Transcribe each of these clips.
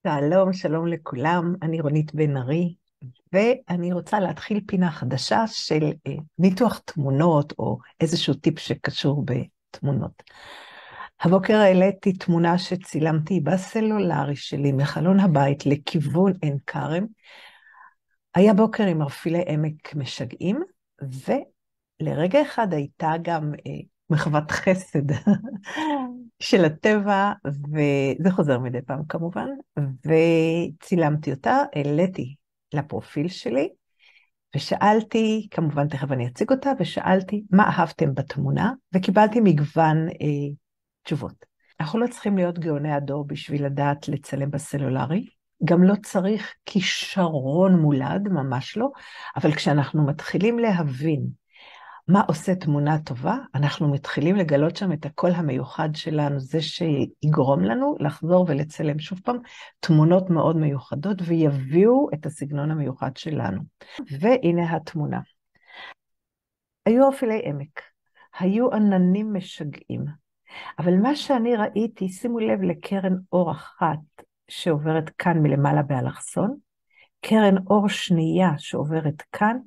שלום, שלום לכולם, אני רונית בן ארי, ואני רוצה להתחיל פינה חדשה של ניתוח תמונות, או איזשהו טיפ שקשור בתמונות. הבוקר העליתי תמונה שצילמתי בסלולרי שלי מחלון הבית לכיוון עין כרם. היה בוקר עם ערפילי עמק משגעים, ולרגע אחד הייתה גם מחוות חסד של הטבע, וזה חוזר מדי פעם כמובן, וצילמתי אותה, העליתי לפרופיל שלי, ושאלתי, כמובן תכף אני אציג אותה, ושאלתי מה אהבתם בתמונה, וקיבלתי מגוון תשובות. אנחנו לא צריכים להיות גאוני הדור בשביל לדעת לצלם בסלולרי, גם לא צריך כישרון מולד, ממש לא, אבל כשאנחנו מתחילים להבין מה עושה תמונה טובה, אנחנו מתחילים לגלות שם את הקול המיוחד שלנו, זה שיגרום לנו לחזור ולצלם שוב פעם תמונות מאוד מיוחדות, ויביאו את הסגנון המיוחד שלנו. והנה התמונה. היו ערפילי עמק, היו עננים משגעים, אבל מה שאני ראיתי, שימו לב לקרן אור אחת שעוברת כאן מלמעלה באלכסון, קרן אור שנייה שעוברת כאן,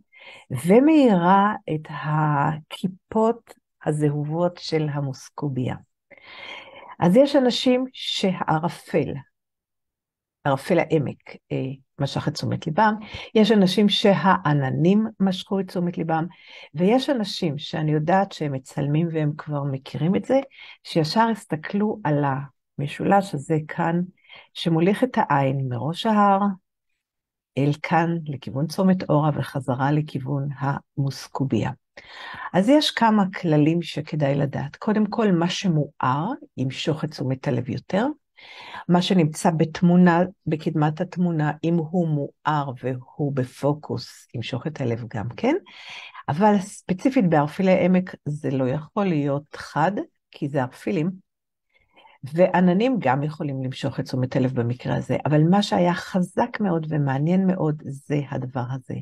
ומאירה את הכיפות הזהובות של המוסקוביה. אז יש אנשים שהערפל, ערפל העמק, משך את תשומת ליבם, יש אנשים שהעננים משכו את תשומת ליבם, ויש אנשים שאני יודעת שהם מצלמים והם כבר מכירים את זה, שישר הסתכלו על המשולש הזה כאן, שמוליך את העין מראש ההר, אל כאן לכיוון צומת אורה וחזרה לכיוון המוסקוביה. אז יש כמה כללים שכדאי לדעת. קודם כל, מה שמואר ימשוך את תשומת הלב יותר. מה שנמצא בתמונה, בקדמת התמונה, אם הוא מואר והוא בפוקוס, ימשוך את הלב גם כן. אבל ספציפית בערפילי עמק זה לא יכול להיות חד, כי זה ערפילים. ועננים גם יכולים למשוך את תשומת הלב במקרה הזה, אבל מה שהיה חזק מאוד ומעניין מאוד זה הדבר הזה,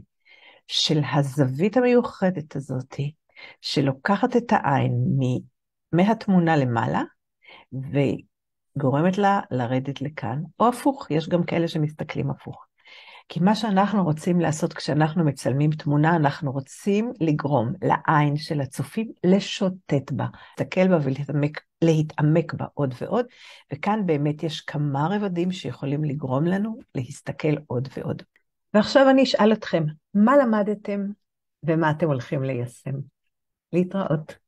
של הזווית המיוחדת הזאת, שלוקחת את העין מהתמונה למעלה, וגורמת לה לרדת לכאן, או הפוך, יש גם כאלה שמסתכלים הפוך. כי מה שאנחנו רוצים לעשות כשאנחנו מצלמים תמונה, אנחנו רוצים לגרום לעין של הצופים לשוטט בה, להסתכל בה ולהתעמק בה עוד ועוד, וכאן באמת יש כמה רבדים שיכולים לגרום לנו להסתכל עוד ועוד. ועכשיו אני אשאל אתכם, מה למדתם ומה אתם הולכים ליישם? להתראות.